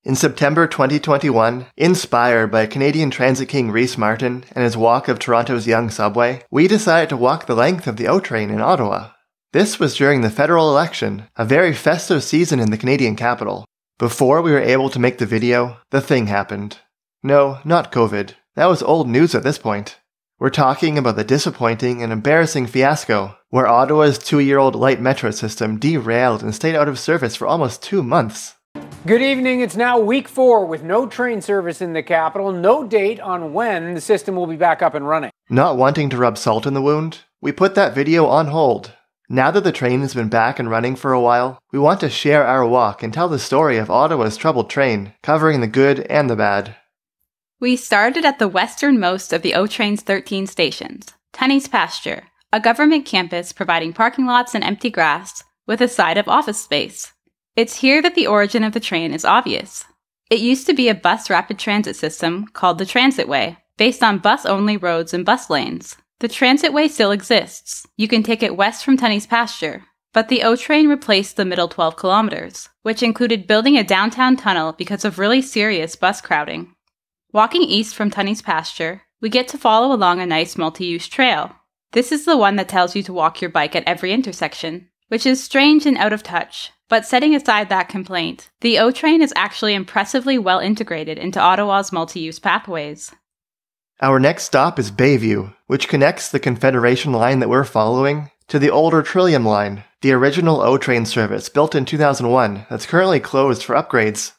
In September 2021, inspired by Canadian transit king Rhys Martin and his walk of Toronto's young subway, we decided to walk the length of the O train in Ottawa. This was during the federal election, a very festive season in the Canadian capital. Before we were able to make the video, the thing happened. No, not COVID. That was old news at this point. We're talking about the disappointing and embarrassing fiasco where Ottawa's 2-year-old light metro system derailed and stayed out of service for almost 2 months. Good evening. It's now week 4 with no train service in the capital, no date on when the system will be back up and running. Not wanting to rub salt in the wound, we put that video on hold. Now that the train has been back and running for a while, we want to share our walk and tell the story of Ottawa's troubled train, covering the good and the bad. We started at the westernmost of the O train's 13 stations, Tunneys Pasture, a government campus providing parking lots and empty grass with a side of office space. It's here that the origin of the train is obvious. It used to be a bus rapid transit system called the Transitway, based on bus-only roads and bus lanes. The Transitway still exists. You can take it west from Tunneys Pasture, but the O train replaced the middle 12 kilometers, which included building a downtown tunnel because of really serious bus crowding. Walking east from Tunneys Pasture, we get to follow along a nice multi-use trail. This is the one that tells you to walk your bike at every intersection, which is strange and out of touch. But setting aside that complaint, the O train is actually impressively well integrated into Ottawa's multi-use pathways. Our next stop is Bayview, which connects the Confederation line that we're following to the older Trillium line, the original O train service built in 2001 that's currently closed for upgrades.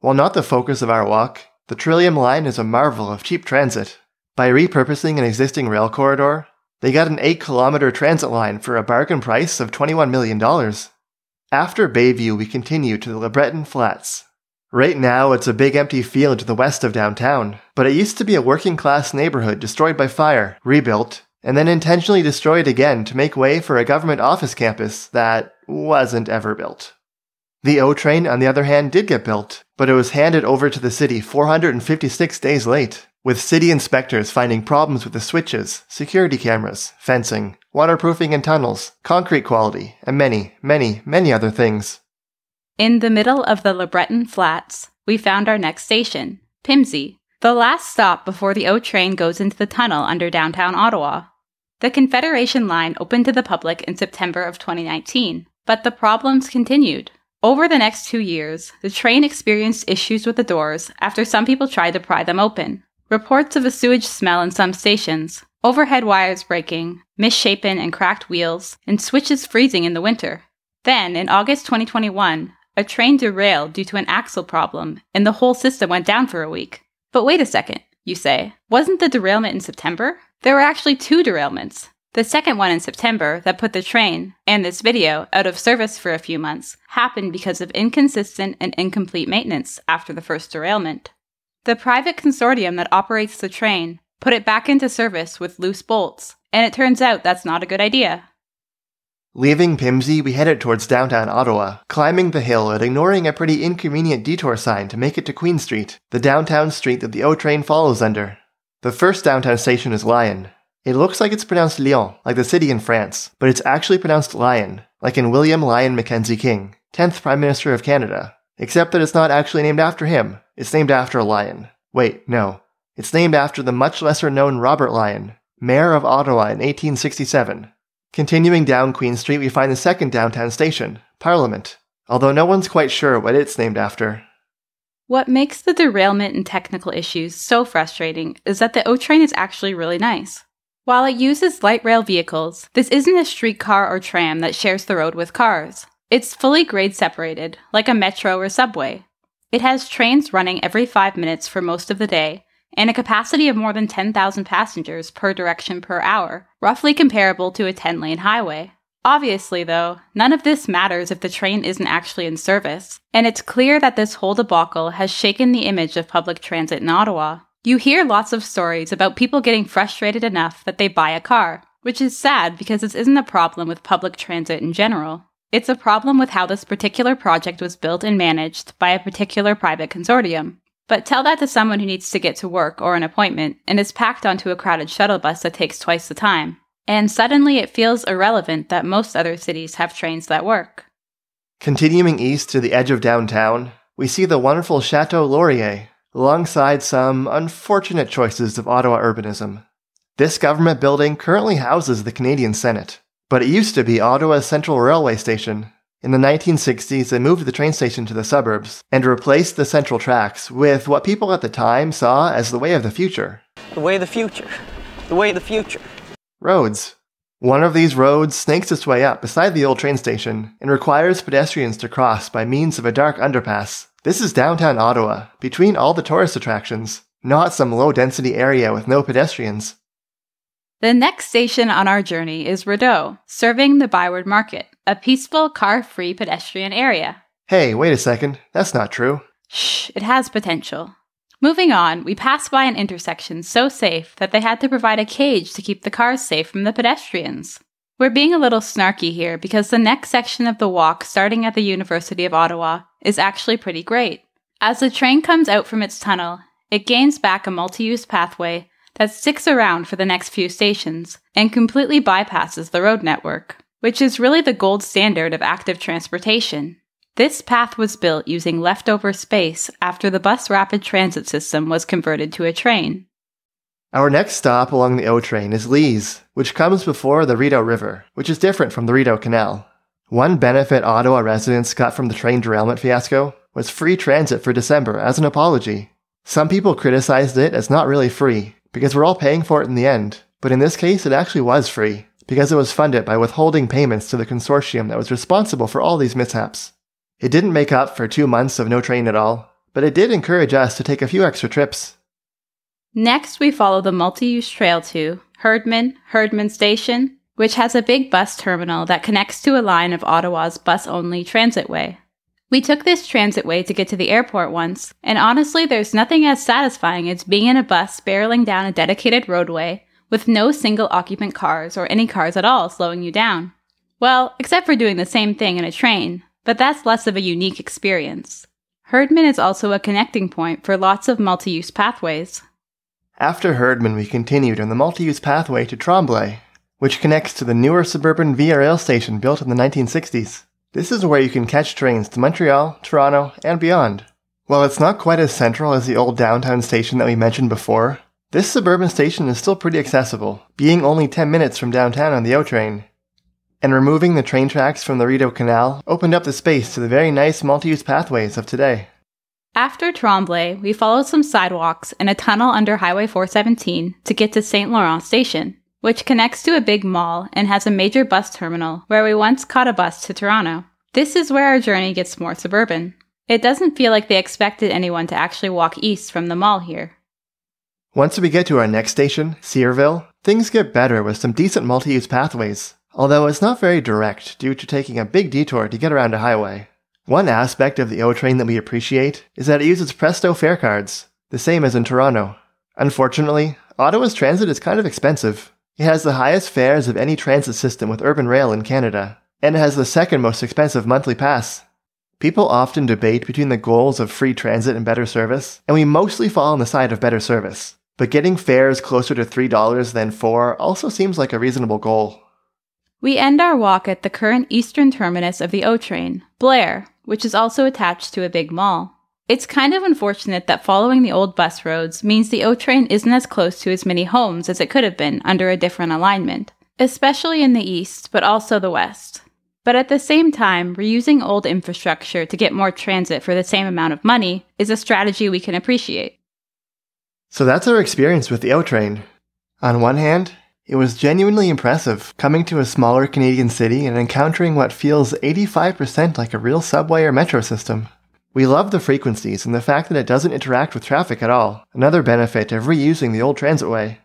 While not the focus of our walk, the Trillium line is a marvel of cheap transit. By repurposing an existing rail corridor, they got an 8-kilometer transit line for a bargain price of $21 million. After Bayview, we continue to the Le Breton Flats. Right now, it's a big empty field to the west of downtown, but it used to be a working-class neighborhood destroyed by fire, rebuilt, and then intentionally destroyed again to make way for a government office campus that wasn't ever built. The O train, on the other hand, did get built, but it was handed over to the city 456 days late, with city inspectors finding problems with the switches, security cameras, fencing, waterproofing in tunnels, concrete quality, and many other things. In the middle of the Le Breton Flats, we found our next station, Pimsey, the last stop before the O train goes into the tunnel under downtown Ottawa. The Confederation line opened to the public in September of 2019, but the problems continued. Over the next 2 years, the train experienced issues with the doors after some people tried to pry them open. Reports of a sewage smell in some stations, overhead wires breaking, misshapen and cracked wheels, and switches freezing in the winter. Then, in August 2021, a train derailed due to an axle problem, and the whole system went down for a week. But wait a second, you say. Wasn't the derailment in September? There were actually 2 derailments. The second one in September that put the train, and this video, out of service for a few months, happened because of inconsistent and incomplete maintenance after the first derailment. The private consortium that operates the train put it back into service with loose bolts, and it turns out that's not a good idea. Leaving Pimsey, we headed towards downtown Ottawa, climbing the hill and ignoring a pretty inconvenient detour sign to make it to Queen Street, the downtown street that the O train follows under. The first downtown station is Lyon. It looks like it's pronounced Lyon, like the city in France, but it's actually pronounced Lyon, like in William Lyon Mackenzie King, 10th Prime Minister of Canada. Except that it's not actually named after him, it's named after a lion. Wait, no. It's named after the much lesser-known Robert Lyon, Mayor of Ottawa in 1867. Continuing down Queen Street, we find the second downtown station, Parliament, although no one's quite sure what it's named after. What makes the derailment and technical issues so frustrating is that the O train is actually really nice. While it uses light rail vehicles, this isn't a streetcar or tram that shares the road with cars. It's fully grade separated, like a metro or subway. It has trains running every 5 minutes for most of the day, and a capacity of more than 10,000 passengers per direction per hour, roughly comparable to a 10-lane highway. Obviously, though, none of this matters if the train isn't actually in service, and it's clear that this whole debacle has shaken the image of public transit in Ottawa. You hear lots of stories about people getting frustrated enough that they buy a car, which is sad because this isn't a problem with public transit in general. It's a problem with how this particular project was built and managed by a particular private consortium. But tell that to someone who needs to get to work or an appointment and is packed onto a crowded shuttle bus that takes twice the time. And suddenly it feels irrelevant that most other cities have trains that work. Continuing east to the edge of downtown, we see the wonderful Chateau Laurier, alongside some unfortunate choices of Ottawa urbanism. This government building currently houses the Canadian Senate, but it used to be Ottawa's central railway station. In the 1960s, they moved the train station to the suburbs and replaced the central tracks with what people at the time saw as the way of the future. The way of the future. The way of the future. Roads. One of these roads snakes its way up beside the old train station and requires pedestrians to cross by means of a dark underpass. This is downtown Ottawa, between all the tourist attractions, not some low-density area with no pedestrians. The next station on our journey is Rideau, serving the Byward Market, a peaceful, car-free pedestrian area. Hey, wait a second. That's not true. Shh, it has potential. Moving on, we pass by an intersection so safe that they had to provide a cage to keep the cars safe from the pedestrians. We're being a little snarky here because the next section of the walk starting at the University of Ottawa is actually pretty great. As the train comes out from its tunnel, it gains back a multi-use pathway that sticks around for the next few stations and completely bypasses the road network, which is really the gold standard of active transportation. This path was built using leftover space after the bus rapid transit system was converted to a train. Our next stop along the O train is Lees, which comes before the Rideau River, which is different from the Rideau Canal. One benefit Ottawa residents got from the train derailment fiasco was free transit for December as an apology. Some people criticized it as not really free, because we're all paying for it in the end, but in this case it actually was free, because it was funded by withholding payments to the consortium that was responsible for all these mishaps. It didn't make up for 2 months of no train at all, but it did encourage us to take a few extra trips. Next, we follow the multi-use trail to Herdman Station, which has a big bus terminal that connects to a line of Ottawa's bus-only transitway. We took this transitway to get to the airport once, and honestly there's nothing as satisfying as being in a bus barreling down a dedicated roadway with no single occupant cars or any cars at all slowing you down. Well, except for doing the same thing in a train, but that's less of a unique experience. Herdman is also a connecting point for lots of multi-use pathways. After Herdman, we continued on the multi-use pathway to Tremblay, which connects to the newer suburban Via Rail station built in the 1960s. This is where you can catch trains to Montreal, Toronto, and beyond. While it's not quite as central as the old downtown station that we mentioned before, this suburban station is still pretty accessible, being only 10 minutes from downtown on the O train. And removing the train tracks from the Rideau Canal opened up the space to the very nice multi-use pathways of today. After Tremblay, we followed some sidewalks and a tunnel under Highway 417 to get to St. Laurent Station, which connects to a big mall and has a major bus terminal where we once caught a bus to Toronto. This is where our journey gets more suburban. It doesn't feel like they expected anyone to actually walk east from the mall here. Once we get to our next station, Searville, things get better with some decent multi-use pathways, although it's not very direct due to taking a big detour to get around a highway. One aspect of the O train that we appreciate is that it uses Presto fare cards, the same as in Toronto. Unfortunately, Ottawa's transit is kind of expensive. It has the highest fares of any transit system with urban rail in Canada, and it has the second most expensive monthly pass. People often debate between the goals of free transit and better service, and we mostly fall on the side of better service. But getting fares closer to $3 than $4 also seems like a reasonable goal. We end our walk at the current eastern terminus of the O train, Blair, which is also attached to a big mall. It's kind of unfortunate that following the old bus roads means the O train isn't as close to as many homes as it could have been under a different alignment, especially in the east, but also the west. But at the same time, reusing old infrastructure to get more transit for the same amount of money is a strategy we can appreciate. So that's our experience with the O train. On one hand, it was genuinely impressive coming to a smaller Canadian city and encountering what feels 85% like a real subway or metro system. We love the frequencies and the fact that it doesn't interact with traffic at all, another benefit of reusing the old transitway.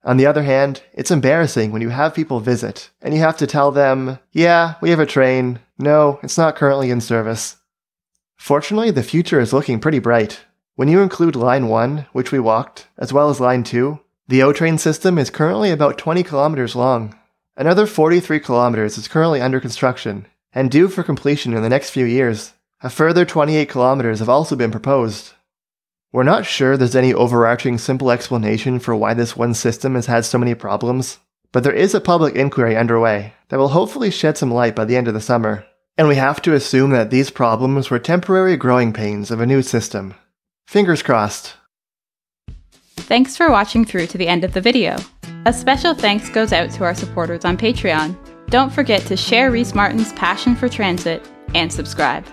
On the other hand, it's embarrassing when you have people visit, and you have to tell them, yeah, we have a train, no, it's not currently in service. Fortunately, the future is looking pretty bright. When you include Line 1, which we walked, as well as Line 2, the O train system is currently about 20 kilometers long. Another 43 kilometers is currently under construction, and due for completion in the next few years. A further 28 kilometers have also been proposed. We're not sure there's any overarching simple explanation for why this one system has had so many problems, but there is a public inquiry underway that will hopefully shed some light by the end of the summer. And we have to assume that these problems were temporary growing pains of a new system. Fingers crossed. Thanks for watching through to the end of the video. A special thanks goes out to our supporters on Patreon. Don't forget to share Reese Martin's passion for transit and subscribe.